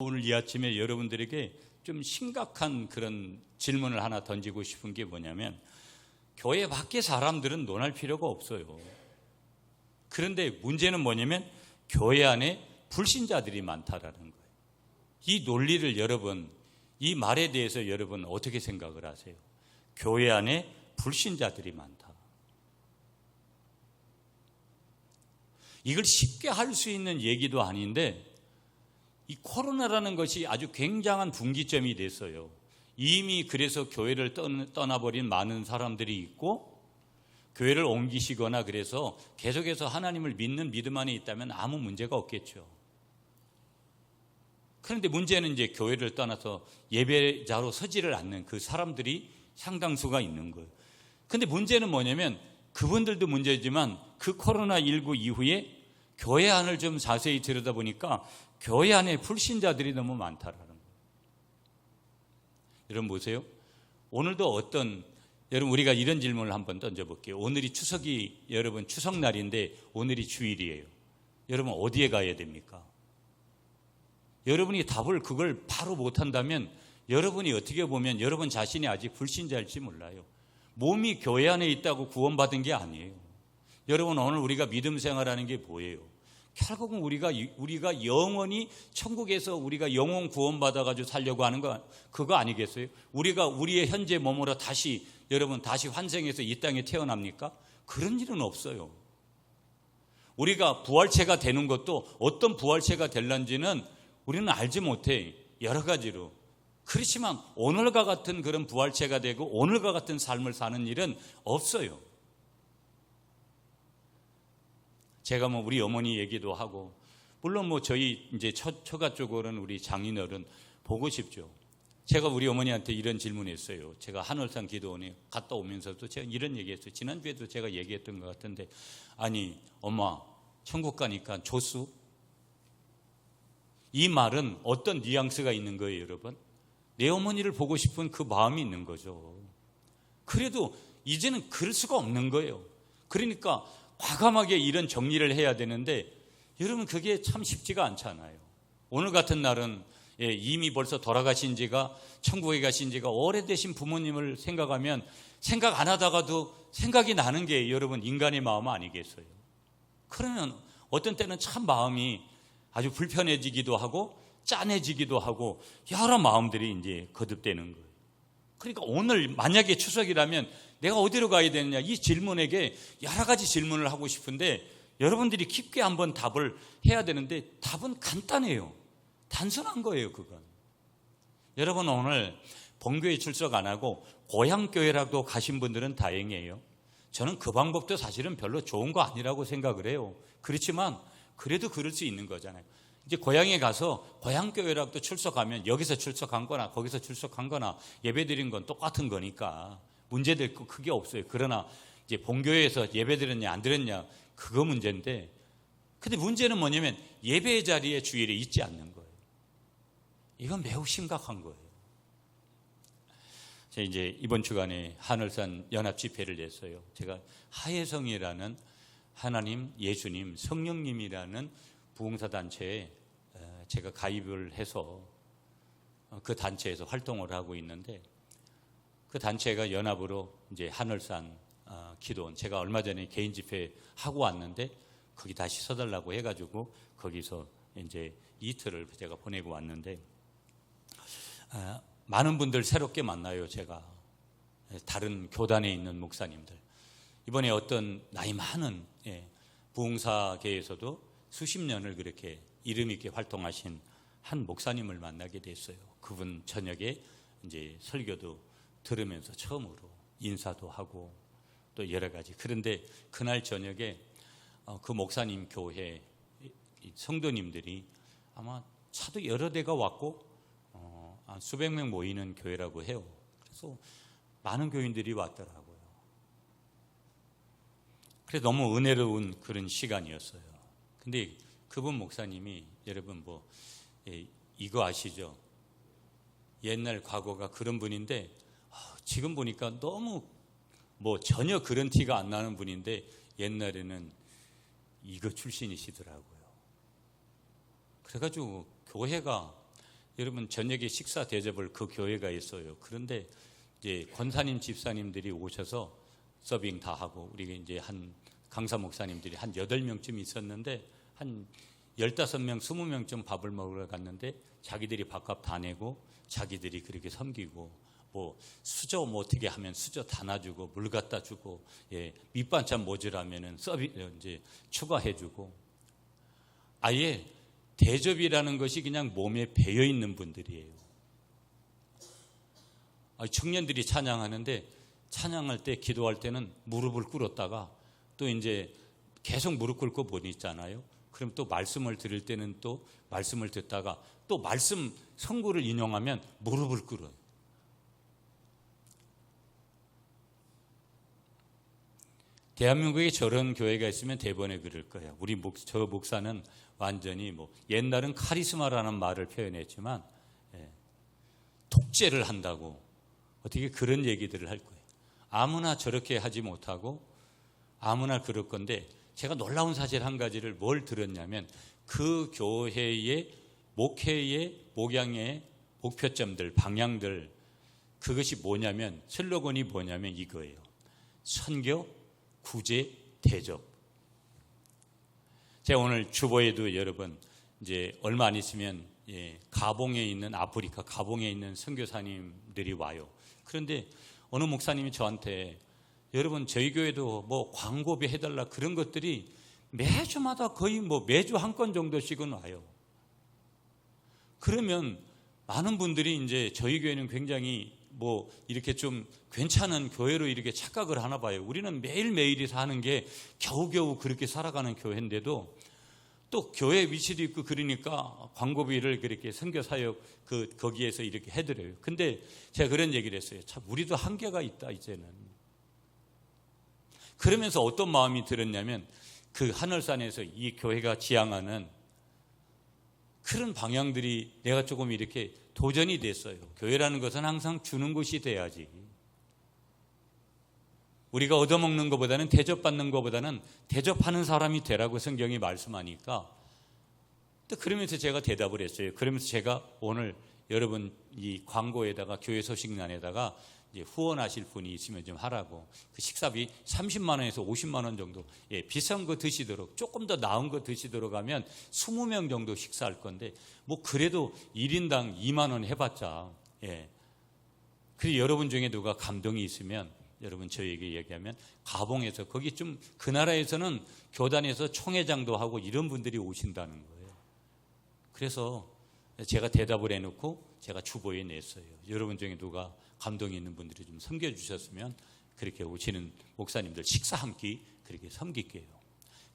오늘 이 아침에 여러분들에게 좀 심각한 그런 질문을 하나 던지고 싶은 게 뭐냐면, 교회 밖에 사람들은 논할 필요가 없어요. 그런데 문제는 뭐냐면 교회 안에 불신자들이 많다라는 거예요. 이 논리를 여러분, 이 말에 대해서 여러분 어떻게 생각을 하세요? 교회 안에 불신자들이 많다. 이걸 쉽게 할 수 있는 얘기도 아닌데, 이 코로나라는 것이 아주 굉장한 분기점이 됐어요. 이미 그래서 교회를 떠나버린 많은 사람들이 있고, 교회를 옮기시거나 그래서 계속해서 하나님을 믿는 믿음 안에 있다면 아무 문제가 없겠죠. 그런데 문제는 이제 교회를 떠나서 예배자로 서지를 않는 그 사람들이 상당수가 있는 거예요. 그런데 문제는 뭐냐면, 그분들도 문제지만 그 코로나19 이후에 교회 안을 좀 자세히 들여다보니까 교회 안에 불신자들이 너무 많다라는 거예요. 여러분 보세요. 오늘도 여러분 우리가 이런 질문을 한번 던져볼게요. 오늘이 추석이, 여러분 추석날인데 오늘이 주일이에요. 여러분 어디에 가야 됩니까? 여러분이 답을 그걸 바로 못한다면 여러분이 어떻게 보면 여러분 자신이 아직 불신자일지 몰라요. 몸이 교회 안에 있다고 구원받은 게 아니에요. 여러분 오늘 우리가 믿음 생활하는 게 뭐예요? 결국은 우리가 영원히 천국에서 우리가 영원 구원받아가지고 살려고 하는 거, 그거 아니겠어요? 우리가 우리의 현재 몸으로 다시 환생해서 이 땅에 태어납니까? 그런 일은 없어요. 우리가 부활체가 되는 것도 어떤 부활체가 될런지는 우리는 알지 못해. 여러 가지로. 그렇지만 오늘과 같은 그런 부활체가 되고 오늘과 같은 삶을 사는 일은 없어요. 제가 우리 어머니 얘기도 하고, 물론 저희 이제 처가 쪽으로는 우리 장인어른 보고 싶죠. 제가 우리 어머니한테 이런 질문했어요. 제가 한월산 기도원에 갔다 오면서도 제가 이런 얘기했어요. 지난주에도 제가 얘기했던 것 같은데, 아니 엄마 천국 가니까 조수? 이 말은 어떤 뉘앙스가 있는 거예요, 여러분? 내 어머니를 보고 싶은 그 마음이 있는 거죠. 그래도 이제는 그럴 수가 없는 거예요. 그러니까 과감하게 이런 정리를 해야 되는데, 여러분 그게 참 쉽지가 않잖아요. 오늘 같은 날은 이미 벌써 돌아가신 지가, 천국에 가신 지가 오래되신 부모님을 생각하면 생각 안 하다가도 생각이 나는 게 여러분 인간의 마음 아니겠어요? 그러면 어떤 때는 참 마음이 아주 불편해지기도 하고 짠해지기도 하고 여러 마음들이 이제 거듭되는 거예요. 그러니까 오늘 만약에 추석이라면 내가 어디로 가야 되느냐, 이 질문에게 여러 가지 질문을 하고 싶은데 여러분들이 깊게 한번 답을 해야 되는데, 답은 간단해요. 단순한 거예요, 그건. 여러분 오늘 본교회 출석 안 하고 고향교회라도 가신 분들은 다행이에요. 저는 그 방법도 사실은 별로 좋은 거 아니라고 생각을 해요. 그렇지만 그래도 그럴 수 있는 거잖아요. 이제 고향에 가서 고향교회라도 출석하면 여기서 출석한 거나 거기서 출석한 거나 예배드린 건 똑같은 거니까 문제될 거 크게 없어요. 그러나 이제 본교회에서 예배드렸냐 안 드렸냐, 그거 문제인데, 근데 문제는 뭐냐면 예배 자리에 주일에 있지 않는 거예요. 이건 매우 심각한 거예요. 제가 이제 이번 주간에 한월산 연합 집회를 냈어요. 제가 하혜성이라는 하나님, 예수님, 성령님이라는 부흥사 단체에 제가 가입을 해서 그 단체에서 활동을 하고 있는데, 그 단체가 연합으로 이제 한월산 기도원, 제가 얼마 전에 개인 집회 하고 왔는데 거기 다시 서달라고 해가지고 거기서 이제 이틀을 제가 보내고 왔는데, 많은 분들 새롭게 만나요. 제가 다른 교단에 있는 목사님들, 이번에 어떤 나이 많은 부흥사계에서도 수십 년을 그렇게 이름 있게 활동하신 한 목사님을 만나게 됐어요. 그분 저녁에 이제 설교도 들으면서 처음으로 인사도 하고 또 여러 가지. 그런데 그날 저녁에 그 목사님 교회 성도님들이 아마 차도 여러 대가 왔고 수백 명 모이는 교회라고 해요. 그래서 많은 교인들이 왔더라고요. 그래서 너무 은혜로운 그런 시간이었어요. 근데 그분 목사님이, 여러분 이거 아시죠? 옛날 과거가 그런 분인데 지금 보니까 너무 전혀 그런 티가 안 나는 분인데, 옛날에는 이거 출신이시더라고요. 그래가지고 교회가 여러분 저녁에 식사 대접을 그 교회가 했어요. 그런데 이제 권사님 집사님들이 오셔서 서빙 다 하고 우리 이제 한 강사 목사님들이 한 8명쯤 있었는데 한 15명, 20명쯤 밥을 먹으러 갔는데 자기들이 밥값 다 내고 자기들이 그렇게 섬기고 뭐 수저 뭐 어떻게 하면 수저 다 놔주고 물 갖다 주고 밑반찬 모자라면은 이제 추가해 주고 아예 대접이라는 것이 그냥 몸에 배어 있는 분들이에요. 청년들이 찬양하는데 찬양할 때 기도할 때는 무릎을 꿇었다가 또 이제 계속 무릎 꿇고 보니 있잖아요. 그럼 또 말씀을 들을 때는 또 말씀을 듣다가 또 말씀 선구를 인용하면 무릎을 꿇어요. 대한민국에 저런 교회가 있으면 대번에 그럴 거예요. 저 목사는 완전히 뭐 옛날은 카리스마라는 말을 표현했지만 독재를 한다고 어떻게 그런 얘기들을 할 거예요. 아무나 저렇게 하지 못하고 아무나 그럴 건데 제가 놀라운 사실 한 가지를 뭘 들었냐면 그 교회의 목회의 목양의 목표점들 방향들 그것이 뭐냐면 슬로건이 뭐냐면 이거예요. 선교, 구제, 대접. 제가 오늘 주보에도 여러분 이제 얼마 안 있으면 가봉에 있는 아프리카 가봉에 있는 선교사님들이 와요. 그런데 어느 목사님이 저한테 여러분 저희 교회도 뭐 광고비 해달라 그런 것들이 매주마다 거의 뭐 매주 한 건 정도씩은 와요. 그러면 많은 분들이 이제 저희 교회는 굉장히 뭐 이렇게 좀 괜찮은 교회로 이렇게 착각을 하나 봐요. 우리는 매일매일이 사는 게 겨우겨우 그렇게 살아가는 교회인데도 또 교회 위치도 있고 그러니까 광고비를 그렇게 선교사역 거기에서 이렇게 해드려요. 근데 제가 그런 얘기를 했어요. 참 우리도 한계가 있다 이제는. 그러면서 어떤 마음이 들었냐면 그 하늘산에서 이 교회가 지향하는 그런 방향들이 내가 조금 이렇게 도전이 됐어요. 교회라는 것은 항상 주는 곳이 돼야지. 우리가 얻어먹는 것보다는 대접받는 것보다는 대접하는 사람이 되라고 성경이 말씀하니까 또 그러면서 제가 대답을 했어요. 그러면서 제가 오늘 여러분 이 광고에다가 교회 소식란에다가 이제 후원하실 분이 있으면 좀 하라고 그 식사비 30만 원에서 50만 원 정도 비싼 거 드시도록 조금 더 나은 거 드시도록 하면 20명 정도 식사할 건데 뭐 그래도 1인당 2만 원 해봤자 그리고 여러분 중에 누가 감동이 있으면 여러분 저에게 얘기하면 가봉에서 거기 좀 그 나라에서는 교단에서 총회장도 하고 이런 분들이 오신다는 거예요. 그래서 제가 대답을 해놓고 제가 주보에 냈어요. 여러분 중에 누가 감동이 있는 분들이 좀 섬겨주셨으면 그렇게 오시는 목사님들 식사 한 끼 그렇게 섬길게요.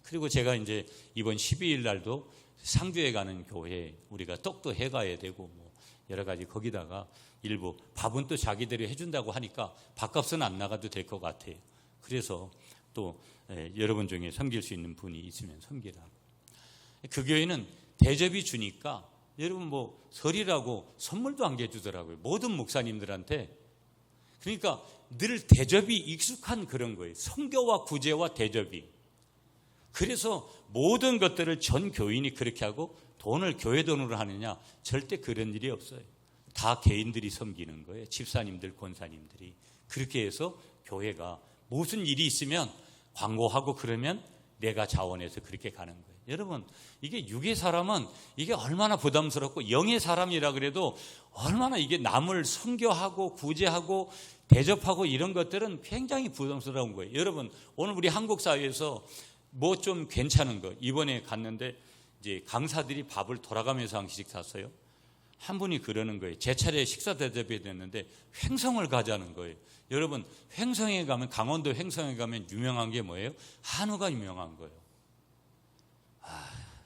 그리고 제가 이제 이번 12일 날도 상주에 가는 교회 우리가 떡도 해가야 되고 뭐 여러 가지 거기다가 일부 밥은 또 자기들이 해준다고 하니까 밥값은 안 나가도 될 것 같아요. 그래서 또 여러분 중에 섬길 수 있는 분이 있으면 섬기라고. 그 교회는 대접이 주니까 여러분 뭐 설이라고 선물도 안겨주더라고요. 모든 목사님들한테. 그러니까 늘 대접이 익숙한 그런 거예요. 선교와 구제와 대접이. 그래서 모든 것들을 전 교인이 그렇게 하고 돈을 교회 돈으로 하느냐? 절대 그런 일이 없어요. 다 개인들이 섬기는 거예요. 집사님들, 권사님들이. 그렇게 해서 교회가 무슨 일이 있으면 광고하고 그러면 내가 자원해서 그렇게 가는 거예요. 여러분 이게 육의 사람은 이게 얼마나 부담스럽고 영의 사람이라 그래도 얼마나 이게 남을 선교하고 구제하고 대접하고 이런 것들은 굉장히 부담스러운 거예요. 여러분 오늘 우리 한국 사회에서 뭐 좀 괜찮은 거 이번에 갔는데 이제 강사들이 밥을 돌아가면서 한 끼씩 샀어요. 한 분이 그러는 거예요. 제 차례에 식사 대접이 됐는데 횡성을 가자는 거예요. 여러분 횡성에 가면 강원도 횡성에 가면 유명한 게 뭐예요? 한우가 유명한 거예요.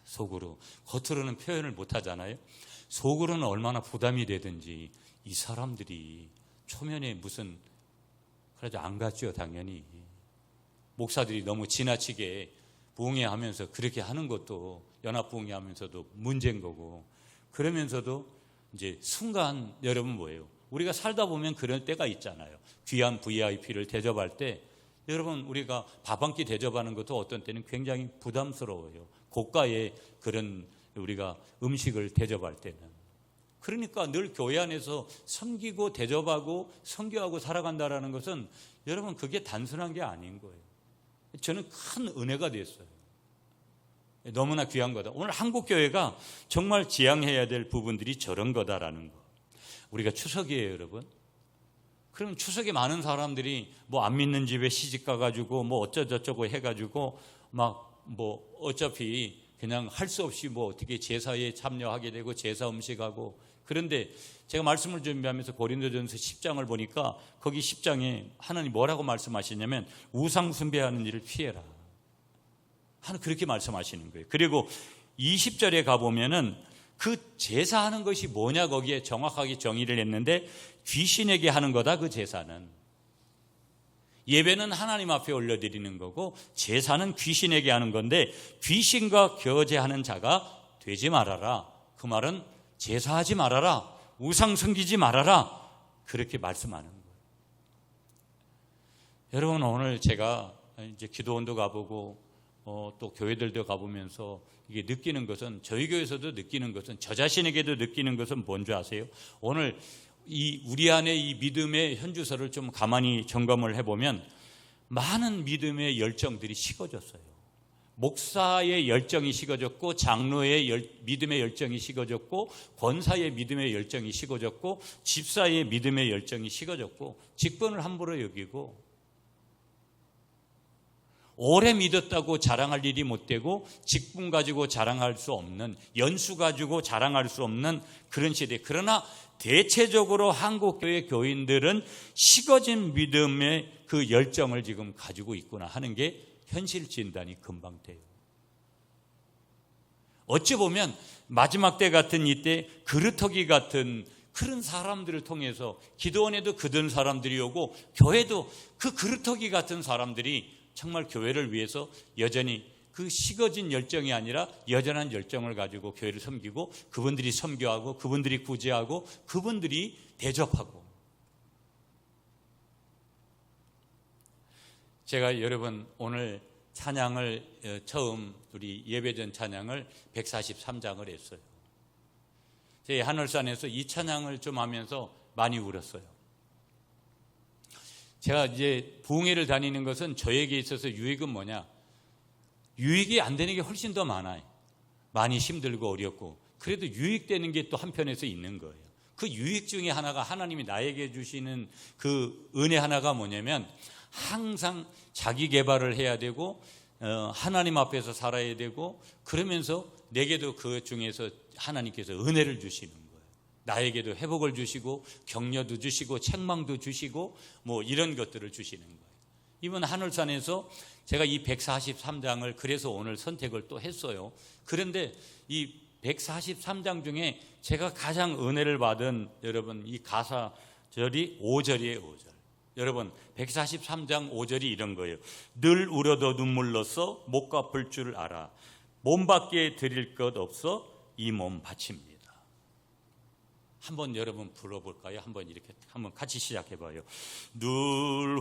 속으로 겉으로는 표현을 못 하잖아요. 속으로는 얼마나 부담이 되든지 이 사람들이 초면에 무슨 그래도 안 갔죠. 당연히 목사들이 너무 지나치게 부흥회하면서 그렇게 하는 것도 연합부흥회하면서도 문제인 거고 그러면서도 이제 순간 여러분 뭐예요? 우리가 살다 보면 그럴 때가 있잖아요. 귀한 VIP를 대접할 때 여러분 우리가 밥 한 끼 대접하는 것도 어떤 때는 굉장히 부담스러워요. 고가의 그런 우리가 음식을 대접할 때는. 그러니까 늘 교회 안에서 섬기고 대접하고 선교하고 살아간다라는 것은 여러분 그게 단순한 게 아닌 거예요. 저는 큰 은혜가 됐어요. 너무나 귀한 거다. 오늘 한국 교회가 정말 지향해야 될 부분들이 저런 거다라는 거. 우리가 추석이에요, 여러분. 그럼 추석에 많은 사람들이 뭐 안 믿는 집에 시집 가가지고 뭐 어쩌저쩌고 해가지고 막 뭐 어차피 그냥 할 수 없이 뭐 어떻게 제사에 참여하게 되고 제사 음식하고. 그런데 제가 말씀을 준비하면서 고린도전서 10장을 보니까 거기 10장에 하나님 뭐라고 말씀하시냐면 우상 숭배하는 일을 피해라. 하나님 그렇게 말씀하시는 거예요. 그리고 20절에 가보면은 그 제사하는 것이 뭐냐 거기에 정확하게 정의를 했는데 귀신에게 하는 거다. 그 제사는 예배는 하나님 앞에 올려드리는 거고 제사는 귀신에게 하는 건데 귀신과 교제하는 자가 되지 말아라. 그 말은 제사하지 말아라. 우상 섬기지 말아라. 그렇게 말씀하는 거예요. 여러분 오늘 제가 이제 기도원도 가보고 또 교회들도 가보면서 이게 느끼는 것은 저희 교회에서도 느끼는 것은 저 자신에게도 느끼는 것은 뭔지 아세요? 오늘 우리 안에 이 믿음의 현주소를 좀 가만히 점검을 해보면 많은 믿음의 열정들이 식어졌어요. 목사의 열정이 식어졌고 장로의 믿음의 열정이 식어졌고 권사의 믿음의 열정이 식어졌고 집사의 믿음의 열정이 식어졌고 직분을 함부로 여기고 오래 믿었다고 자랑할 일이 못 되고 직분 가지고 자랑할 수 없는 연수 가지고 자랑할 수 없는 그런 시대. 그러나 대체적으로 한국교회 교인들은 식어진 믿음의 그 열정을 지금 가지고 있구나 하는 게 현실 진단이 금방 돼요. 어찌 보면 마지막 때 같은 이때 그루터기 같은 그런 사람들을 통해서 기도원에도 그런 사람들이 오고 교회도 그 그루터기 같은 사람들이 정말 교회를 위해서 여전히 그 식어진 열정이 아니라 여전한 열정을 가지고 교회를 섬기고 그분들이 섬교하고 그분들이 구제하고 그분들이 대접하고. 제가 여러분 오늘 찬양을 처음 우리 예배전 찬양을 143장을 했어요. 제 하늘산에서 이 찬양을 좀 하면서 많이 울었어요. 제가 이제 부흥회를 다니는 것은 저에게 있어서 유익은 뭐냐? 유익이 안 되는 게 훨씬 더 많아요. 많이 힘들고 어렵고. 그래도 유익되는 게 또 한편에서 있는 거예요. 그 유익 중에 하나가 하나님이 나에게 주시는 그 은혜 하나가 뭐냐면 항상 자기 개발을 해야 되고 하나님 앞에서 살아야 되고 그러면서 내게도 그 중에서 하나님께서 은혜를 주시는 거예요. 나에게도 회복을 주시고 격려도 주시고 책망도 주시고 뭐 이런 것들을 주시는 거예요. 이번 하늘산에서 제가 이 143장을 그래서 오늘 선택을 또 했어요. 그런데 이 143장 중에 제가 가장 은혜를 받은 여러분 이 가사절이 5절이에요. 5절. 여러분 143장 5절이 이런 거예요. 늘 울어도 눈물로써 못 갚을 줄 알아. 몸밖에 드릴 것 없어 이 몸 바칩니다. 한번 여러분 불러볼까요? 한번 이렇게 한번 같이 시작해봐요. 늘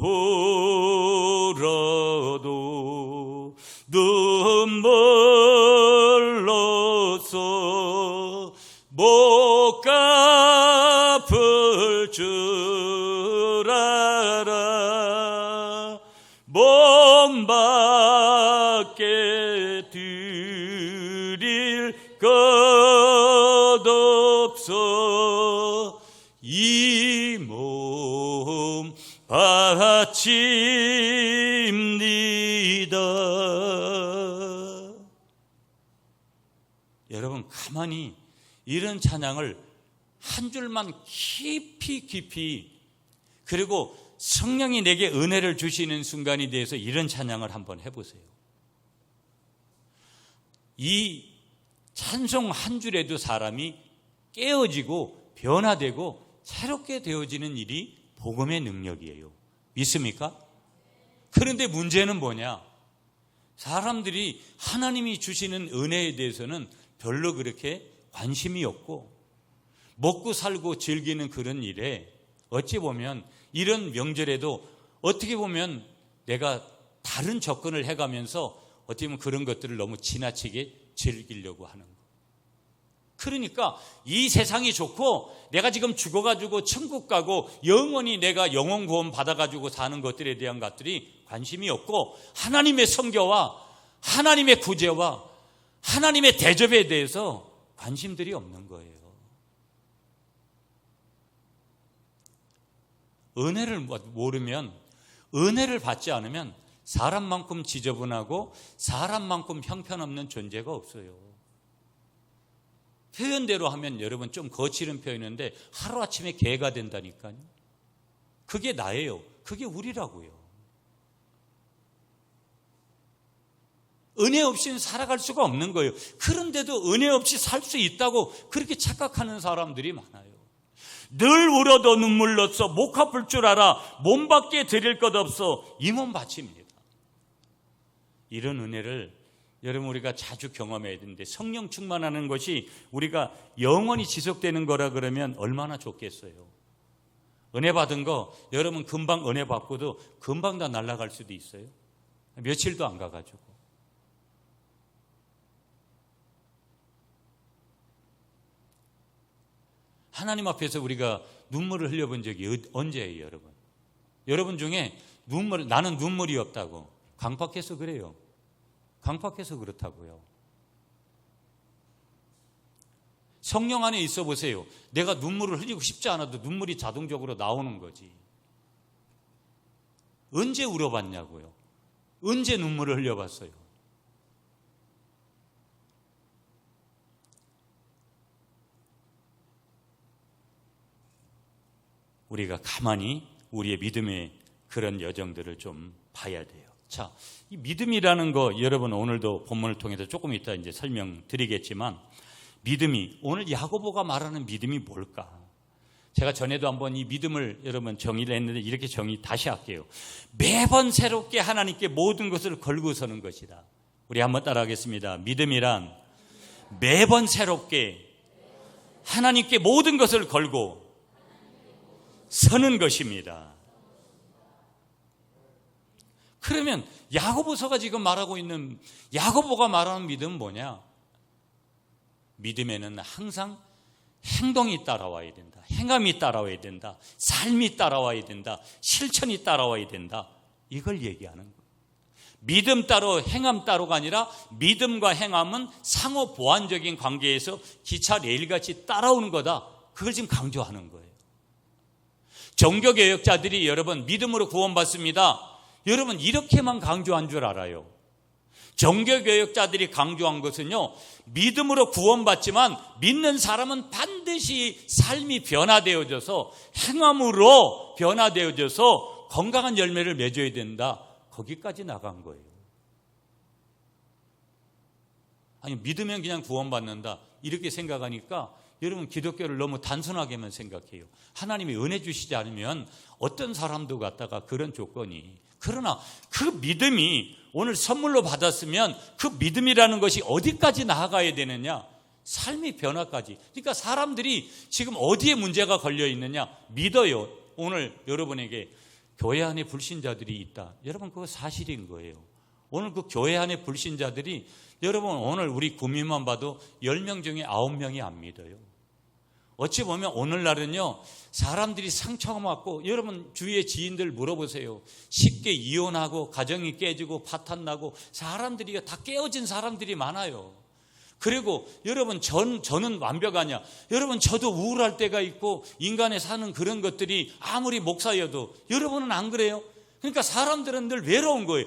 울어도 눈물로써 못 갚을 줄 알아. 몸밖에 드릴 것 없어 이 몸 바칩니다. 여러분 가만히 이런 찬양을 한 줄만 깊이 그리고 성령이 내게 은혜를 주시는 순간이 돼서 이런 찬양을 한번 해보세요. 이 찬송 한 줄에도 사람이 깨어지고 변화되고 새롭게 되어지는 일이 복음의 능력이에요. 믿습니까? 그런데 문제는 뭐냐? 사람들이 하나님이 주시는 은혜에 대해서는 별로 그렇게 관심이 없고 먹고 살고 즐기는 그런 일에 어찌 보면 이런 명절에도 어떻게 보면 내가 다른 접근을 해가면서 어떻게 보면 그런 것들을 너무 지나치게 즐기려고 하는 거. 그러니까 이 세상이 좋고 내가 지금 죽어가지고 천국 가고 영원히 내가 영혼 구원 받아가지고 사는 것들에 대한 것들이 관심이 없고 하나님의 선교와 하나님의 구제와 하나님의 대접에 대해서 관심들이 없는 거예요. 은혜를 모르면, 은혜를 받지 않으면 사람만큼 지저분하고 사람만큼 형편없는 존재가 없어요. 표현대로 하면 여러분 좀 거칠은 표현인데 하루아침에 개가 된다니까요. 그게 나예요. 그게 우리라고요. 은혜 없이는 살아갈 수가 없는 거예요. 그런데도 은혜 없이 살 수 있다고 그렇게 착각하는 사람들이 많아요. 늘 울어도 눈물 넣었어. 목 아플 줄 알아. 몸밖에 드릴 것 없어. 이 몸 바칩니다. 이런 은혜를 여러분 우리가 자주 경험해야 되는데, 성령 충만하는 것이 우리가 영원히 지속되는 거라 그러면 얼마나 좋겠어요. 은혜 받은 거 여러분 금방 은혜 받고도 금방 다 날아갈 수도 있어요. 며칠도 안 가가지고. 하나님 앞에서 우리가 눈물을 흘려본 적이 언제예요, 여러분? 여러분 중에 나는 눈물이 없다고 강팍해서 그래요. 강팍해서 그렇다고요. 성령 안에 있어 보세요. 내가 눈물을 흘리고 싶지 않아도 눈물이 자동적으로 나오는 거지. 언제 울어봤냐고요? 언제 눈물을 흘려봤어요? 우리가 가만히 우리의 믿음의 그런 여정들을 좀 봐야 돼요. 자, 이 믿음이라는 거 여러분 오늘도 본문을 통해서 조금 이따 이제 설명드리겠지만, 믿음이, 오늘 야고보가 말하는 믿음이 뭘까? 제가 전에도 한번 이 믿음을 여러분 정의를 했는데 이렇게 정의 다시 할게요. 매번 새롭게 하나님께 모든 것을 걸고 서는 것이다. 우리 한번 따라하겠습니다. 믿음이란 매번 새롭게 하나님께 모든 것을 걸고 서는 것입니다. 그러면 야고보서가 지금 말하고 있는, 야고보가 말하는 믿음은 뭐냐? 믿음에는 항상 행동이 따라와야 된다. 행함이 따라와야 된다. 삶이 따라와야 된다. 실천이 따라와야 된다. 이걸 얘기하는 거예요. 믿음 따로 행함 따로가 아니라 믿음과 행함은 상호 보완적인 관계에서 기차 레일같이 따라오는 거다. 그걸 지금 강조하는 거예요. 종교개혁자들이 여러분 믿음으로 구원받습니다. 여러분 이렇게만 강조한 줄 알아요. 종교개혁자들이 강조한 것은요, 믿음으로 구원받지만 믿는 사람은 반드시 삶이 변화되어져서 행함으로 변화되어져서 건강한 열매를 맺어야 된다. 거기까지 나간 거예요. 아니, 믿으면 그냥 구원받는다 이렇게 생각하니까 여러분 기독교를 너무 단순하게만 생각해요. 하나님이 은혜 주시지 않으면 어떤 사람도 갖다가 그런 조건이, 그러나 그 믿음이 오늘 선물로 받았으면 그 믿음이라는 것이 어디까지 나아가야 되느냐? 삶의 변화까지. 그러니까 사람들이 지금 어디에 문제가 걸려 있느냐? 믿어요. 오늘 여러분에게 교회 안에 불신자들이 있다. 여러분 그거 사실인 거예요. 오늘 그 교회 안에 불신자들이, 여러분 오늘 우리 구민만 봐도 10명 중에 9명이 안 믿어요. 어찌 보면 오늘날은요, 사람들이 상처가 맞고, 여러분 주위의 지인들 물어보세요. 쉽게 이혼하고 가정이 깨지고 파탄나고 사람들이 다 깨어진 사람들이 많아요. 그리고 여러분 저는 완벽하냐? 여러분 저도 우울할 때가 있고 인간에 사는 그런 것들이 아무리 목사여도 여러분은 안 그래요? 그러니까 사람들은 늘 외로운 거예요.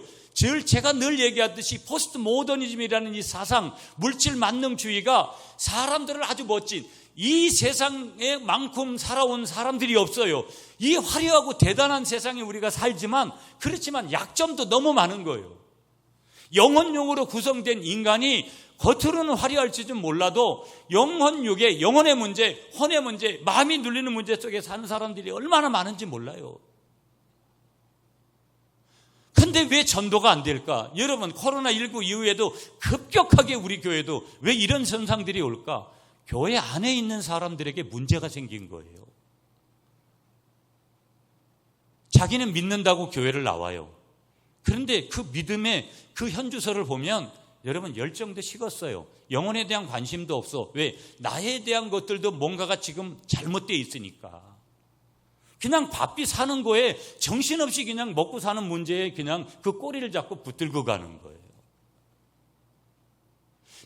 제가 늘 얘기하듯이 포스트 모더니즘이라는 이 사상, 물질 만능주의가 사람들을 아주 멋진, 이 세상에 만큼 살아온 사람들이 없어요. 이 화려하고 대단한 세상에 우리가 살지만, 그렇지만 약점도 너무 많은 거예요. 영혼육으로 구성된 인간이 겉으로는 화려할지 좀 몰라도 영혼육의, 영혼의 문제, 혼의 문제, 마음이 눌리는 문제 속에 사는 사람들이 얼마나 많은지 몰라요. 근데 왜 전도가 안 될까? 여러분 코로나19 이후에도 급격하게 우리 교회도 왜 이런 현상들이 올까? 교회 안에 있는 사람들에게 문제가 생긴 거예요. 자기는 믿는다고 교회를 나와요. 그런데 그 믿음의 그 현주소를 보면 여러분 열정도 식었어요. 영혼에 대한 관심도 없어. 왜? 나에 대한 것들도 뭔가가 지금 잘못되어 있으니까. 그냥 바삐 사는 거에 정신없이 그냥 먹고 사는 문제에 그냥 그 꼬리를 잡고 붙들고 가는 거예요.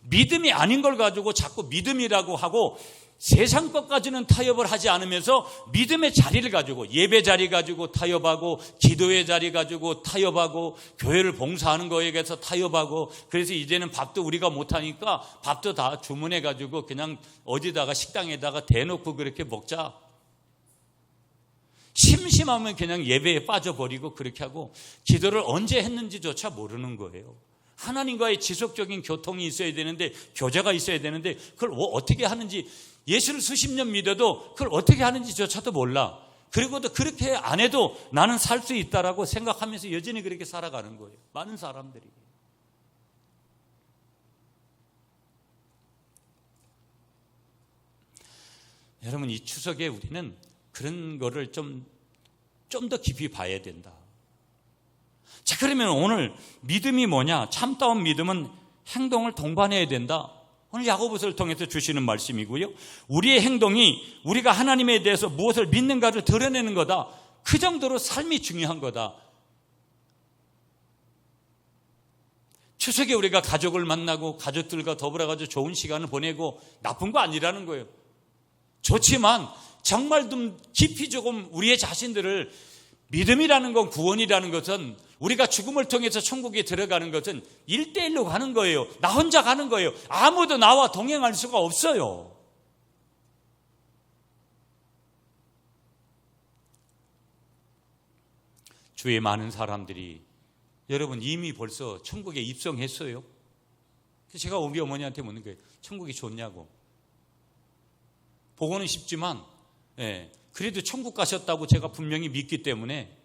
믿음이 아닌 걸 가지고 자꾸 믿음이라고 하고 세상 것까지는 타협을 하지 않으면서 믿음의 자리를 가지고 예배 자리 가지고 타협하고 기도의 자리 가지고 타협하고 교회를 봉사하는 거에 대해서 타협하고 그래서 이제는 밥도 우리가 못하니까 밥도 다 주문해 가지고 그냥 어디다가 식당에다가 대놓고 그렇게 먹자. 심심하면 그냥 예배에 빠져버리고 그렇게 하고 기도를 언제 했는지조차 모르는 거예요. 하나님과의 지속적인 교통이 있어야 되는데 교제가 있어야 되는데 그걸 어떻게 하는지 예수를 수십 년 믿어도 그걸 어떻게 하는지조차도 몰라. 그리고도 그렇게 안 해도 나는 살 수 있다라고 생각하면서 여전히 그렇게 살아가는 거예요. 많은 사람들이. 여러분 이 추석에 우리는 그런 거를 좀 더 깊이 봐야 된다. 자, 그러면 오늘 믿음이 뭐냐? 참다운 믿음은 행동을 동반해야 된다. 오늘 야고보서를 통해서 주시는 말씀이고요. 우리의 행동이 우리가 하나님에 대해서 무엇을 믿는가를 드러내는 거다. 그 정도로 삶이 중요한 거다. 추석에 우리가 가족을 만나고 가족들과 더불어가지고 좋은 시간을 보내고 나쁜 거 아니라는 거예요. 좋지만 정말 좀 깊이 조금 우리의 자신들을 믿음이라는 건 구원이라는 것은 우리가 죽음을 통해서 천국에 들어가는 것은 1대1로 가는 거예요. 나 혼자 가는 거예요. 아무도 나와 동행할 수가 없어요. 주위에 많은 사람들이 여러분 이미 벌써 천국에 입성했어요. 제가 우리 어머니한테 묻는 거예요. 천국이 좋냐고. 보고는 싶지만 그래도 천국 가셨다고 제가 분명히 믿기 때문에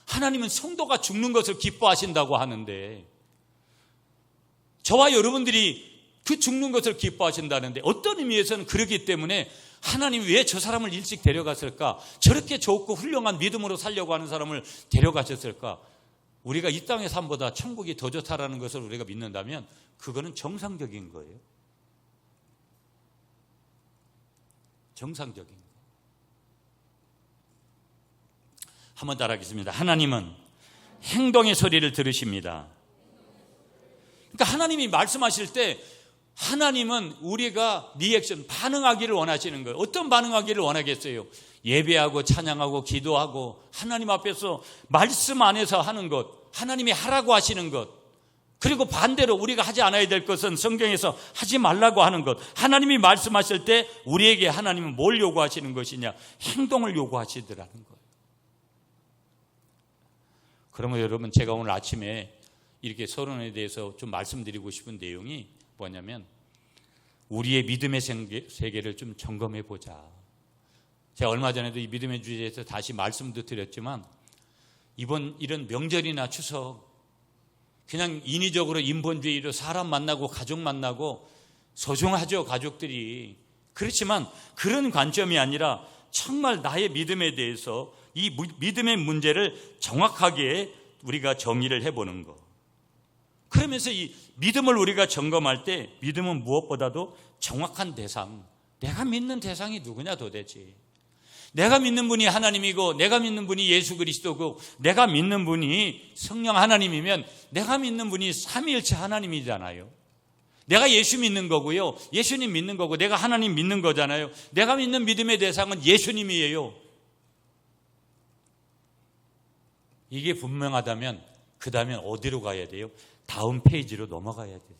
하나님은 성도가 죽는 것을 기뻐하신다고 하는데 저와 여러분들이 그 죽는 것을 기뻐하신다는데 어떤 의미에서는 그러기 때문에 하나님이 왜 저 사람을 일찍 데려갔을까? 저렇게 좋고 훌륭한 믿음으로 살려고 하는 사람을 데려가셨을까? 우리가 이 땅의 삶보다 천국이 더 좋다라는 것을 우리가 믿는다면 그거는 정상적인 거예요. 정상적인 거. 한번 따라하겠습니다. 하나님은 행동의 소리를 들으십니다. 그러니까 하나님이 말씀하실 때 하나님은 우리가 리액션, 반응하기를 원하시는 거예요. 어떤 반응하기를 원하겠어요? 예배하고 찬양하고 기도하고 하나님 앞에서 말씀 안에서 하는 것, 하나님이 하라고 하시는 것, 그리고 반대로 우리가 하지 않아야 될 것은 성경에서 하지 말라고 하는 것. 하나님이 말씀하실 때 우리에게 하나님은 뭘 요구하시는 것이냐? 행동을 요구하시더라는 거예요. 그러면 여러분 제가 오늘 아침에 이렇게 서론에 대해서 좀 말씀드리고 싶은 내용이 뭐냐면 우리의 믿음의 세계를 좀 점검해 보자. 제가 얼마 전에도 이 믿음의 주제에서 다시 말씀도 드렸지만 이번 이런 명절이나 추석 그냥 인위적으로 인본주의로 사람 만나고 가족 만나고 소중하죠, 가족들이. 그렇지만 그런 관점이 아니라 정말 나의 믿음에 대해서 이 믿음의 문제를 정확하게 우리가 정의를 해보는 거. 그러면서 이 믿음을 우리가 점검할 때 믿음은 무엇보다도 정확한 대상, 내가 믿는 대상이 누구냐 도대체. 내가 믿는 분이 하나님이고 내가 믿는 분이 예수 그리스도고 내가 믿는 분이 성령 하나님이면 내가 믿는 분이 삼위일체 하나님이잖아요. 내가 예수 믿는 거고요, 예수님 믿는 거고 내가 하나님 믿는 거잖아요. 내가 믿는 믿음의 대상은 예수님이에요. 이게 분명하다면 그 다음에 어디로 가야 돼요? 다음 페이지로 넘어가야 되죠.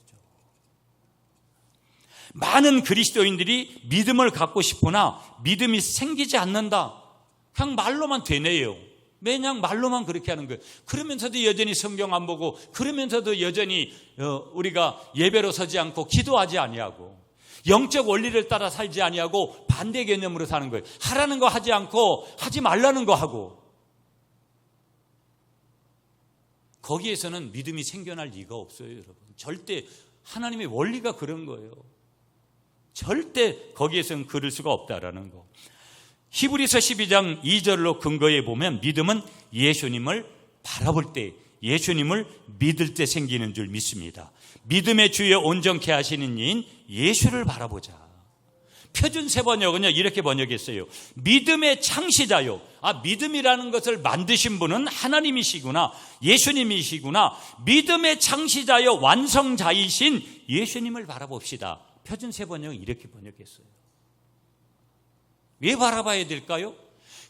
많은 그리스도인들이 믿음을 갖고 싶으나 믿음이 생기지 않는다. 그냥 말로만 되네요. 매냥 말로만 그렇게 하는 거예요. 그러면서도 여전히 성경 안 보고, 그러면서도 여전히 우리가 예배로 서지 않고 기도하지 아니하고, 영적 원리를 따라 살지 아니하고 반대 개념으로 사는 거예요. 하라는 거 하지 않고 하지 말라는 거 하고. 거기에서는 믿음이 생겨날 리가 없어요, 여러분. 절대 하나님의 원리가 그런 거예요. 절대 거기에서는 그럴 수가 없다라는 거. 히브리서 12장 2절로 근거해 보면 믿음은 예수님을 바라볼 때, 예수님을 믿을 때 생기는 줄 믿습니다. 믿음의 주에 온전케 하시는 이인 예수를 바라보자. 표준세 번역은요 이렇게 번역했어요. 믿음의 창시자요. 믿음이라는 것을 만드신 분은 하나님이시구나, 예수님이시구나. 믿음의 창시자요 완성자이신 예수님을 바라봅시다. 표준세 번역은 이렇게 번역했어요. 왜 바라봐야 될까요?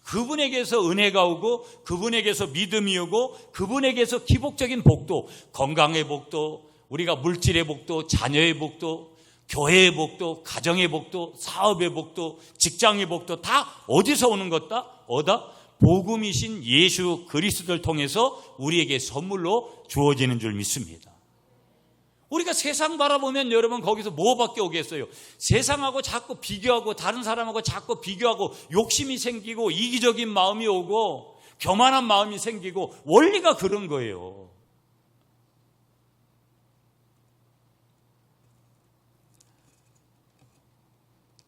그분에게서 은혜가 오고, 그분에게서 믿음이 오고, 그분에게서 기복적인 복도, 건강의 복도, 우리가 물질의 복도, 자녀의 복도, 교회의 복도, 가정의 복도, 사업의 복도, 직장의 복도 다 어디서 오는 것다? 복음이신 예수 그리스도를 통해서 우리에게 선물로 주어지는 줄 믿습니다. 우리가 세상 바라보면 여러분 거기서 뭐밖에 오겠어요? 세상하고 자꾸 비교하고, 다른 사람하고 자꾸 비교하고, 욕심이 생기고, 이기적인 마음이 오고, 교만한 마음이 생기고, 원리가 그런 거예요.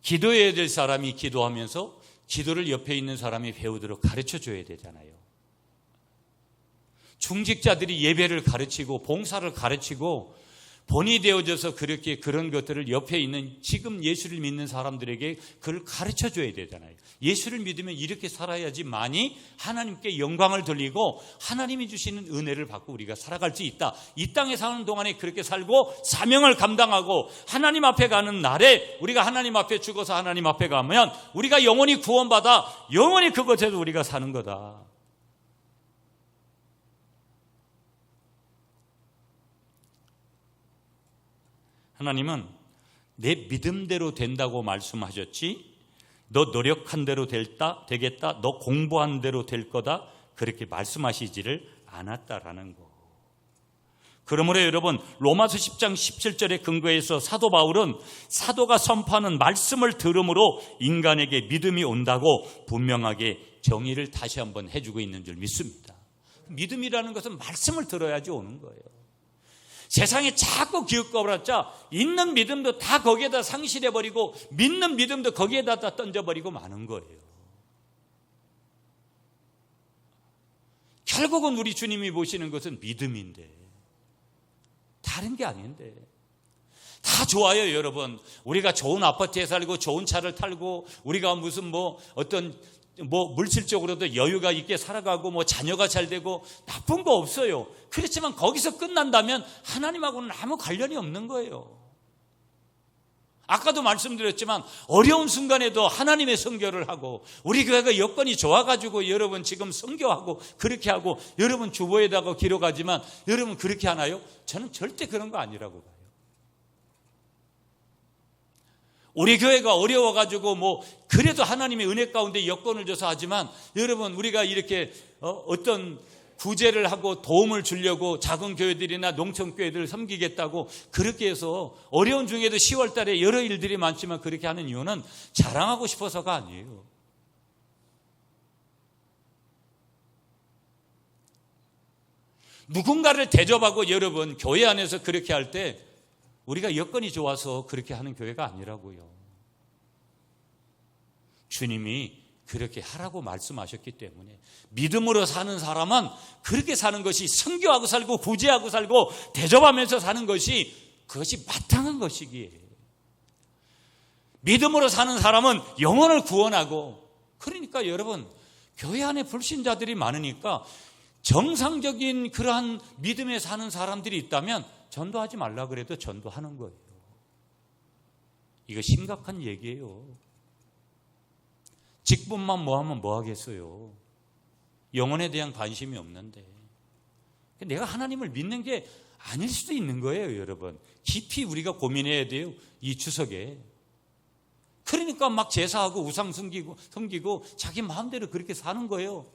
기도해야 될 사람이 기도하면서 기도를 옆에 있는 사람이 배우도록 가르쳐 줘야 되잖아요. 중직자들이 예배를 가르치고 봉사를 가르치고 본이 되어져서 그렇게 그런 것들을 옆에 있는 지금 예수를 믿는 사람들에게 그걸 가르쳐 줘야 되잖아요. 예수를 믿으면 이렇게 살아야지만이 하나님께 영광을 돌리고 하나님이 주시는 은혜를 받고 우리가 살아갈 수 있다. 이 땅에 사는 동안에 그렇게 살고 사명을 감당하고 하나님 앞에 가는 날에 우리가 하나님 앞에 죽어서 하나님 앞에 가면 우리가 영원히 구원받아 영원히 그곳에서 우리가 사는 거다. 하나님은 내 믿음대로 된다고 말씀하셨지, 너 노력한 대로 되겠다, 너 공부한 대로 될 거다, 그렇게 말씀하시지를 않았다라는 거. 그러므로 여러분, 로마서 10장 17절에 근거해서 사도 바울은 사도가 선포하는 말씀을 들음으로 인간에게 믿음이 온다고 분명하게 정의를 다시 한번 해주고 있는 줄 믿습니다. 믿음이라는 것은 말씀을 들어야지 오는 거예요. 세상에 자꾸 기웃거렸자 있는 믿음도 다 거기에다 상실해버리고 믿는 믿음도 거기에다 던져버리고 마는 거예요. 결국은 우리 주님이 보시는 것은 믿음인데 다른 게 아닌데 다 좋아요. 여러분, 우리가 좋은 아파트에 살고 좋은 차를 타고 우리가 무슨 어떤 물질적으로도 여유가 있게 살아가고 자녀가 잘 되고 나쁜 거 없어요. 그렇지만 거기서 끝난다면 하나님하고는 아무 관련이 없는 거예요. 아까도 말씀드렸지만 어려운 순간에도 하나님의 선교를 하고 우리 교회가 여건이 좋아가지고 여러분 지금 선교하고 그렇게 하고 여러분 주보에다가 기록하지만 여러분 그렇게 하나요? 저는 절대 그런 거 아니라고 봐요. 우리 교회가 어려워가지고 그래도 하나님의 은혜 가운데 여건을 줘서 하지만 여러분 우리가 이렇게 어떤 구제를 하고 도움을 주려고 작은 교회들이나 농촌 교회들을 섬기겠다고 그렇게 해서 어려운 중에도 10월 달에 여러 일들이 많지만 그렇게 하는 이유는 자랑하고 싶어서가 아니에요. 누군가를 대접하고 여러분 교회 안에서 그렇게 할 때 우리가 여건이 좋아서 그렇게 하는 교회가 아니라고요. 주님이 그렇게 하라고 말씀하셨기 때문에 믿음으로 사는 사람은 그렇게 사는 것이 선교하고 살고 구제하고 살고 대접하면서 사는 것이 그것이 마땅한 것이기에 믿음으로 사는 사람은 영혼을 구원하고 그러니까 여러분 교회 안에 불신자들이 많으니까 정상적인 그러한 믿음에 사는 사람들이 있다면 전도하지 말라 그래도 전도하는 거예요. 이거 심각한 얘기예요. 직분만 뭐하면 뭐하겠어요. 영혼에 대한 관심이 없는데 내가 하나님을 믿는 게 아닐 수도 있는 거예요. 여러분 깊이 우리가 고민해야 돼요. 이 추석에 그러니까 막 제사하고 우상 섬기고 자기 마음대로 그렇게 사는 거예요.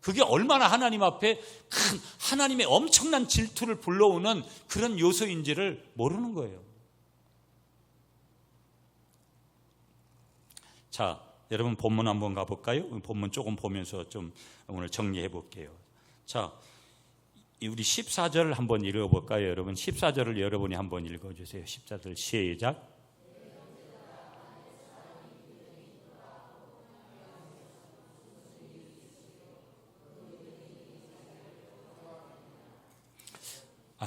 그게 얼마나 하나님 앞에 큰 하나님의 엄청난 질투를 불러오는 그런 요소인지를 모르는 거예요. 자, 여러분 본문 한번 가볼까요? 본문 조금 보면서 좀 오늘 정리해 볼게요. 자, 우리 14절 한번 읽어볼까요? 여러분 14절을 여러분이 한번 읽어주세요. 14절 시작.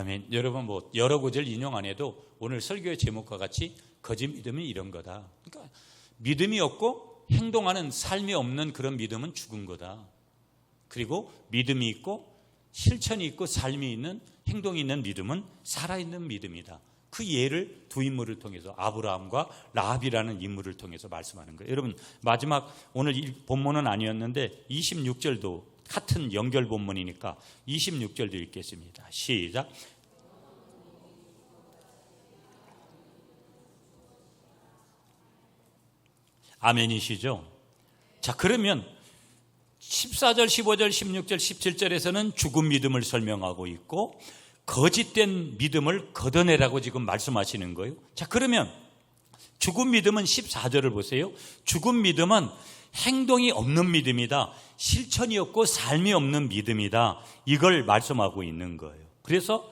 아멘. 여러분 뭐 여러 구절 인용 안 해도 오늘 설교의 제목과 같이 거짓 믿음은 이런 거다. 그러니까 믿음이 없고 행동하는 삶이 없는 그런 믿음은 죽은 거다. 그리고 믿음이 있고 실천이 있고 삶이 있는 행동이 있는 믿음은 살아있는 믿음이다. 그 예를 두 인물을 통해서 아브라함과 라합이라는 인물을 통해서 말씀하는 거예요. 여러분 마지막 오늘 본문은 아니었는데 26절도 같은 연결 본문이니까 26절도 읽겠습니다. 시작. 아멘이시죠? 자, 그러면 14절, 15절, 16절, 17절에서는 죽은 믿음을 설명하고 있고 거짓된 믿음을 걷어내라고 지금 말씀하시는 거예요. 자, 그러면 죽은 믿음은 14절을 보세요. 죽은 믿음은 행동이 없는 믿음이다. 실천이 없고 삶이 없는 믿음이다. 이걸 말씀하고 있는 거예요. 그래서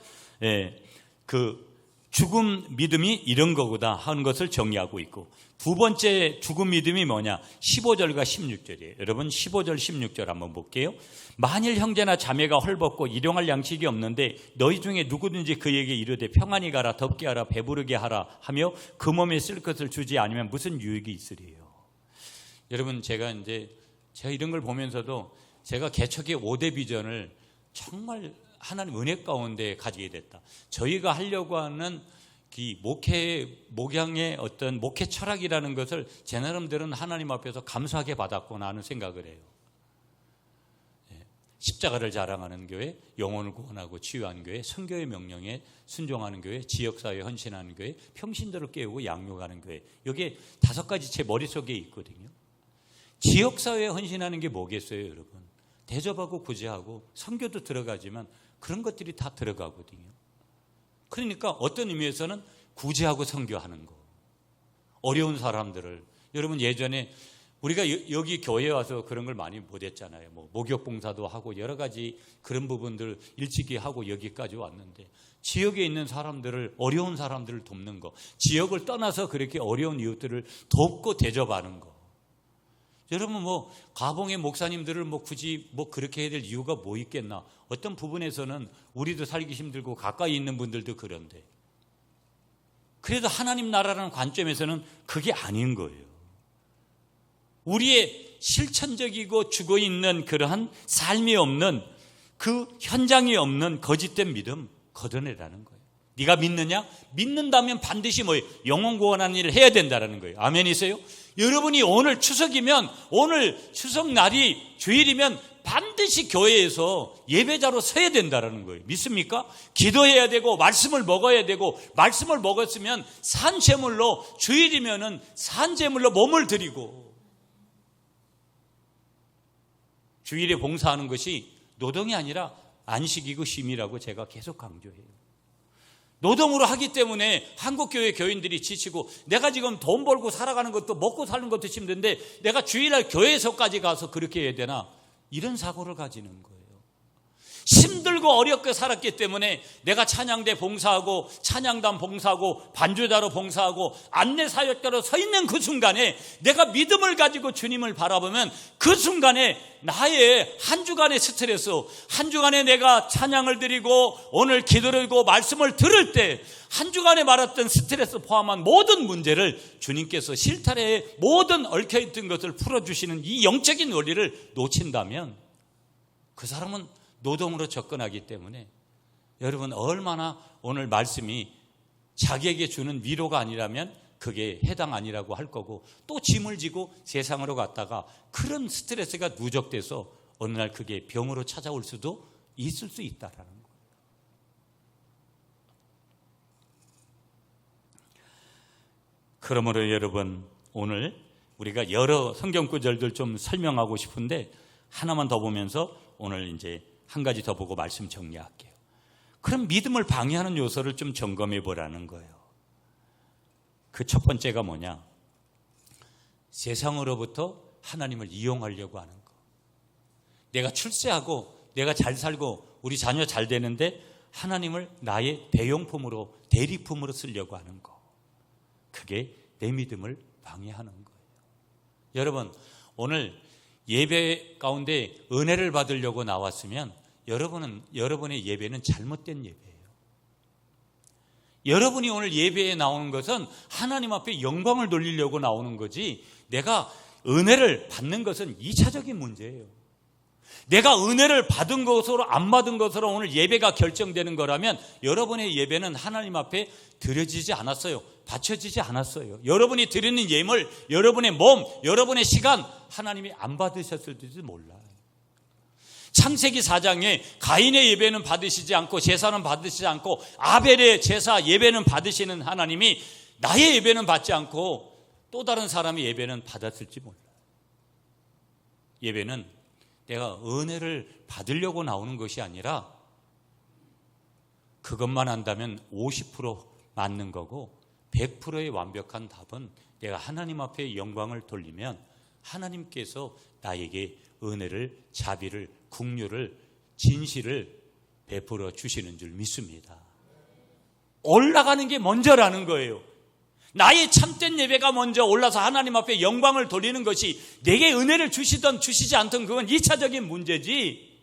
그 죽은 믿음이 이런 거구나 하는 것을 정의하고 있고, 두 번째 죽은 믿음이 뭐냐? 15절과 16절이에요. 여러분 15절 16절 한번 볼게요. 만일 형제나 자매가 헐벗고 일용할 양식이 없는데 너희 중에 누구든지 그에게 이르되 평안히 가라, 덥게 하라, 배부르게 하라 하며 그 몸에 쓸 것을 주지 않으면 무슨 유익이 있으리요? 여러분 제가 이런 걸 보면서도 제가 개척의 5대 비전을 정말 하나님 은혜 가운데 가지게 됐다. 저희가 하려고 하는 이 목양의 어떤 목회 철학이라는 것을 제 나름대로는 하나님 앞에서 감사하게 받았구나 하는 생각을 해요. 십자가를 자랑하는 교회, 영혼을 구원하고 치유하는 교회, 선교의 명령에 순종하는 교회, 지역사회에 헌신하는 교회, 평신도를 깨우고 양육하는 교회. 여기에 5가지 제 머릿속에 있거든요. 지역사회에 헌신하는 게 뭐겠어요, 여러분? 대접하고 구제하고 선교도 들어가지만 그런 것들이 다 들어가거든요. 그러니까 어떤 의미에서는 구제하고 선교하는 거, 어려운 사람들을, 여러분 예전에 우리가 여기 교회에 와서 그런 걸 많이 못했잖아요. 뭐 목욕 봉사도 하고 여러 가지 그런 부분들 일찍이 하고 여기까지 왔는데, 지역에 있는 사람들을, 어려운 사람들을 돕는 거, 지역을 떠나서 그렇게 어려운 이웃들을 돕고 대접하는 거. 여러분 뭐 가봉의 목사님들을 뭐 굳이 뭐 그렇게 해야 될 이유가 뭐 있겠나? 어떤 부분에서는 우리도 살기 힘들고 가까이 있는 분들도 그런데, 그래도 하나님 나라라는 관점에서는 그게 아닌 거예요. 우리의 실천적이고 죽어있는 그러한 삶이 없는, 그 현장이 없는 거짓된 믿음 걷어내라는 거예요. 네가 믿느냐? 믿는다면 반드시 뭐예요? 영혼 구원하는 일을 해야 된다는 거예요. 아멘이세요? 여러분이 오늘 추석이면, 오늘 추석날이 주일이면 반드시 교회에서 예배자로 서야 된다는 거예요. 믿습니까? 기도해야 되고 말씀을 먹어야 되고, 말씀을 먹었으면 산제물로, 주일이면은 산제물로 몸을 드리고, 주일에 봉사하는 것이 노동이 아니라 안식이고 쉼이라고 제가 계속 강조해요. 노동으로 하기 때문에 한국교회 교인들이 지치고, 내가 지금 돈 벌고 살아가는 것도 먹고 사는 것도 힘든데 내가 주일날 교회에서까지 가서 그렇게 해야 되나? 이런 사고를 가지는 거예요. 힘들고 어렵게 살았기 때문에 내가 찬양대 봉사하고 찬양단 봉사하고 반주자로 봉사하고 안내사역자로 서 있는 그 순간에 내가 믿음을 가지고 주님을 바라보면, 그 순간에 나의 한 주간의 스트레스, 한 주간에 내가 찬양을 드리고 오늘 기도를 하고 말씀을 들을 때 한 주간에 말했던 스트레스 포함한 모든 문제를 주님께서 실타래에 모든 얽혀있던 것을 풀어주시는 이 영적인 원리를 놓친다면 그 사람은 노동으로 접근하기 때문에, 여러분 얼마나 오늘 말씀이 자기에게 주는 위로가 아니라면 그게 해당 아니라고 할 거고, 또 짐을 지고 세상으로 갔다가 그런 스트레스가 누적돼서 어느 날 그게 병으로 찾아올 수도 있을 수 있다라는 거예요. 그러므로 여러분 오늘 우리가 여러 성경 구절들 좀 설명하고 싶은데 하나만 더 보면서 오늘 이제 한 가지 더 보고 말씀 정리할게요. 그럼 믿음을 방해하는 요소를 좀 점검해 보라는 거예요. 그 첫 번째가 뭐냐? 세상으로부터 하나님을 이용하려고 하는 거. 내가 출세하고 내가 잘 살고 우리 자녀 잘 되는데 하나님을 나의 대용품으로, 대리품으로 쓰려고 하는 거. 그게 내 믿음을 방해하는 거예요. 여러분 오늘 예배 가운데 은혜를 받으려고 나왔으면 여러분의 예배는 잘못된 예배예요. 여러분이 오늘 예배에 나오는 것은 하나님 앞에 영광을 돌리려고 나오는 거지, 내가 은혜를 받는 것은 2차적인 문제예요. 내가 은혜를 받은 것으로 안 받은 것으로 오늘 예배가 결정되는 거라면 여러분의 예배는 하나님 앞에 드려지지 않았어요. 바쳐지지 않았어요. 여러분이 드리는 예물, 여러분의 몸, 여러분의 시간 하나님이 안 받으셨을지도 몰라요. 창세기 4장에 가인의 예배는 받으시지 않고 제사는 받으시지 않고 아벨의 제사 예배는 받으시는 하나님이 나의 예배는 받지 않고 또 다른 사람의 예배는 받았을지 몰라요. 예배는 내가 은혜를 받으려고 나오는 것이 아니라 그것만 한다면 50% 맞는 거고 100%의 완벽한 답은 내가 하나님 앞에 영광을 돌리면 하나님께서 나에게 은혜를, 자비를, 긍휼을, 진실을 베풀어 주시는 줄 믿습니다. 올라가는 게 먼저라는 거예요. 나의 참된 예배가 먼저 올라서 하나님 앞에 영광을 돌리는 것이 내게 은혜를 주시든 주시지 않든 그건 2차적인 문제지,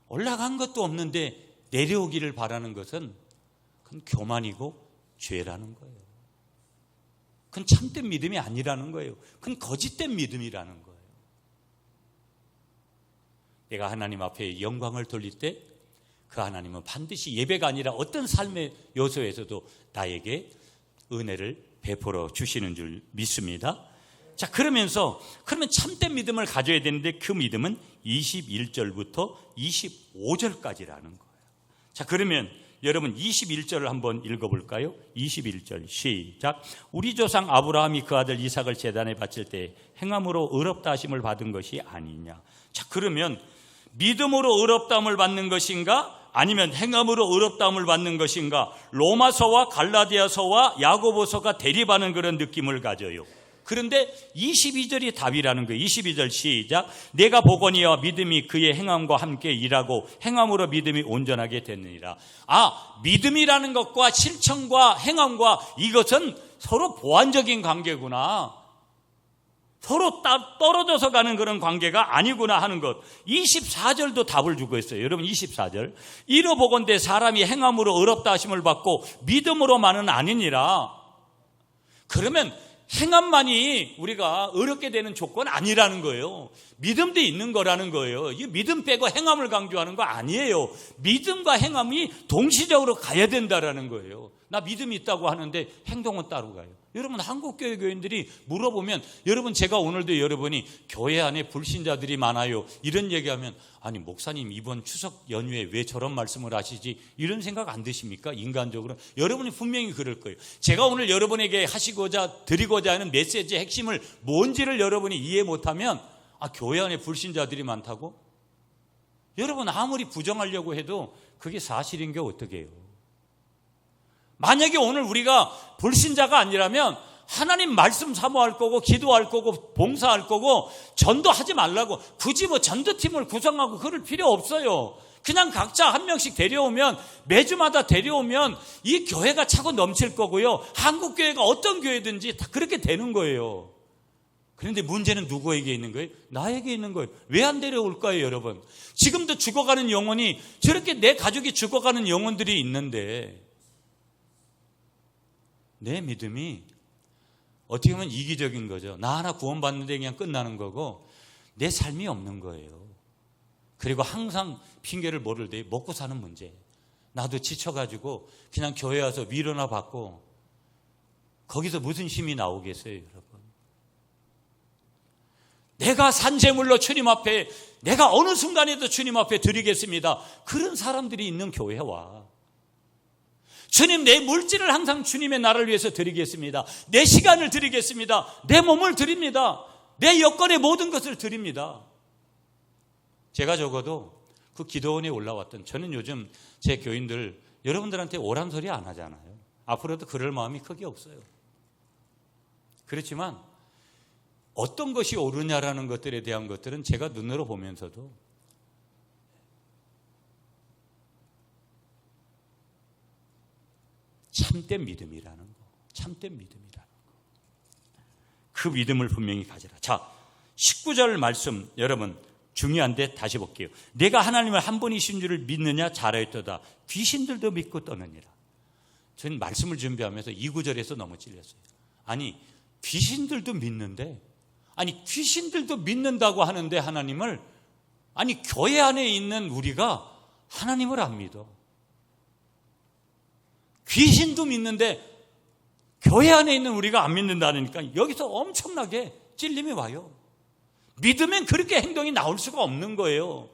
올라간 것도 없는데 내려오기를 바라는 것은 그건 교만이고 죄라는 거예요. 그건 참된 믿음이 아니라는 거예요. 그건 거짓된 믿음이라는 거예요. 내가 하나님 앞에 영광을 돌릴 때 그 하나님은 반드시 예배가 아니라 어떤 삶의 요소에서도 나에게 은혜를 베풀어 주시는 줄 믿습니다. 자, 그러면 참된 믿음을 가져야 되는데 그 믿음은 21절부터 25절까지라는 거예요. 자, 그러면 여러분 21절을 한번 읽어볼까요? 21절 시작. 우리 조상 아브라함이 그 아들 이삭을 제단에 바칠 때 행함으로 의롭다 하심을 받은 것이 아니냐. 자, 그러면 믿음으로 의롭다함을 받는 것인가? 아니면 행함으로 의롭다함을 받는 것인가? 로마서와 갈라디아서와 야고보서가 대립하는 그런 느낌을 가져요. 그런데 22절이 답이라는 거예요. 22절 시작. 내가 보거니와 믿음이 그의 행함과 함께 일하고 행함으로 믿음이 온전하게 됐느니라. 믿음이라는 것과 실천과 행함과 이것은 서로 보완적인 관계구나, 서로 떨어져서 가는 그런 관계가 아니구나 하는 것. 24절도 답을 주고 있어요. 여러분 24절. 이로보건대 사람이 행함으로 의롭다 하심을 받고 믿음으로만은 아니니라. 그러면 행함만이 우리가 의롭게 되는 조건 아니라는 거예요. 믿음도 있는 거라는 거예요. 이 믿음 빼고 행함을 강조하는 거 아니에요. 믿음과 행함이 동시적으로 가야 된다라는 거예요. 나 믿음이 있다고 하는데 행동은 따로 가요. 여러분 한국교회 교인들이 물어보면, 여러분 제가 오늘도 여러분이 교회 안에 불신자들이 많아요 이런 얘기하면, 아니 목사님 이번 추석 연휴에 왜 저런 말씀을 하시지, 이런 생각 안 드십니까? 인간적으로 여러분이 분명히 그럴 거예요. 제가 오늘 여러분에게 드리고자 하는 메시지의 핵심을 뭔지를 여러분이 이해 못하면 교회 안에 불신자들이 많다고? 여러분 아무리 부정하려고 해도 그게 사실인 게 어떻게 해요? 만약에 오늘 우리가 불신자가 아니라면 하나님 말씀 사모할 거고 기도할 거고 봉사할 거고 전도하지 말라고 굳이 전도팀을 구성하고 그럴 필요 없어요. 그냥 각자 한 명씩 데려오면, 매주마다 데려오면 이 교회가 차고 넘칠 거고요. 한국교회가 어떤 교회든지 다 그렇게 되는 거예요. 그런데 문제는 누구에게 있는 거예요? 나에게 있는 거예요. 왜 안 데려올까요, 여러분? 지금도 죽어가는 영혼이, 저렇게 내 가족이 죽어가는 영혼들이 있는데 내 믿음이 어떻게 보면 이기적인 거죠. 나 하나 구원받는데 그냥 끝나는 거고 내 삶이 없는 거예요. 그리고 항상 핑계를 모를 때 먹고 사는 문제. 나도 지쳐가지고 그냥 교회 와서 위로나 받고 거기서 무슨 힘이 나오겠어요, 여러분? 내가 산재물로 주님 앞에, 내가 어느 순간에도 주님 앞에 드리겠습니다. 그런 사람들이 있는 교회와 주님, 내 물질을 항상 주님의 나라를 위해서 드리겠습니다. 내 시간을 드리겠습니다. 내 몸을 드립니다. 내 여건의 모든 것을 드립니다. 제가 적어도 그 기도원에 올라왔던, 저는 요즘 제 교인들 여러분들한테 오란 소리 안 하잖아요. 앞으로도 그럴 마음이 크게 없어요. 그렇지만 어떤 것이 옳으냐라는 것들에 대한 것들은 제가 눈으로 보면서도 참된 믿음이라는 거, 참된 믿음이라는 거. 그 믿음을 분명히 가져라. 자, 19절 말씀 여러분 중요한데 다시 볼게요. 내가 하나님을 한 분이신 줄을 믿느냐? 잘하였도다. 귀신들도 믿고 떠느니라. 저는 말씀을 준비하면서 이 구절에서 너무 찔렸어요. 아니, 귀신들도 믿는데, 아니 귀신들도 믿는다고 하는데 하나님을, 아니 교회 안에 있는 우리가 하나님을 안 믿어. 귀신도 믿는데 교회 안에 있는 우리가 안 믿는다니까 여기서 엄청나게 찔림이 와요. 믿으면 그렇게 행동이 나올 수가 없는 거예요.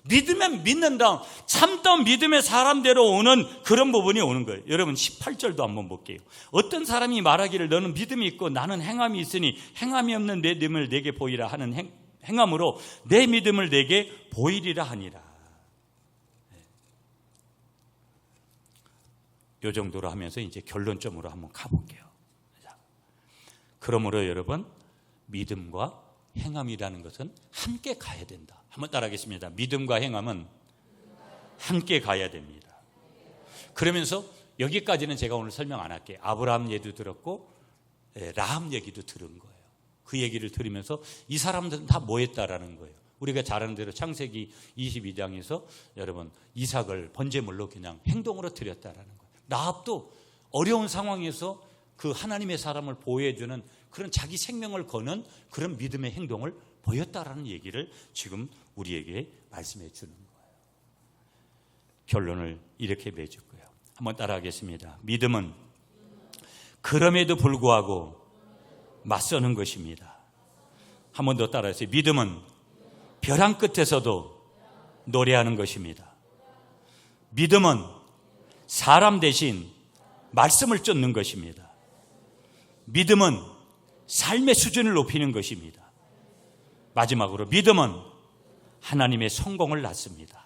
믿으면 믿는다. 참던 믿음의 사람대로 오는 그런 부분이 오는 거예요. 여러분 18절도 한번 볼게요. 어떤 사람이 말하기를 너는 믿음이 있고 나는 행함이 있으니 행함이 없는 내 믿음을 내게 보이라 하는 행함으로 내 믿음을 내게 보이리라 하니라. 이 정도로 하면서 이제 결론점으로 한번 가볼게요. 그러므로 여러분, 믿음과 행함이라는 것은 함께 가야 된다. 한번 따라하겠습니다. 믿음과 행함은 함께 가야 됩니다. 그러면서 여기까지는 제가 오늘 설명 안 할게요. 아브라함 얘기도 들었고 라합 얘기도 들은 거예요. 그 얘기를 들으면서 이 사람들은 다 뭐 했다라는 거예요. 우리가 잘 아는 대로 창세기 22장에서 여러분 이삭을 번제물로 그냥 행동으로 드렸다라는 거예요. 라합도 어려운 상황에서 그 하나님의 사람을 보호해주는 그런 자기 생명을 거는 그런 믿음의 행동을 보였다라는 얘기를 지금 우리에게 말씀해 주는 거예요. 결론을 이렇게 맺었고요. 한번 따라하겠습니다. 믿음은 그럼에도 불구하고 맞서는 것입니다. 한 번 더 따라하세요. 믿음은 벼랑 끝에서도 노래하는 것입니다. 믿음은 사람 대신 말씀을 쫓는 것입니다. 믿음은 삶의 수준을 높이는 것입니다. 마지막으로 믿음은 하나님의 성공을 낳습니다.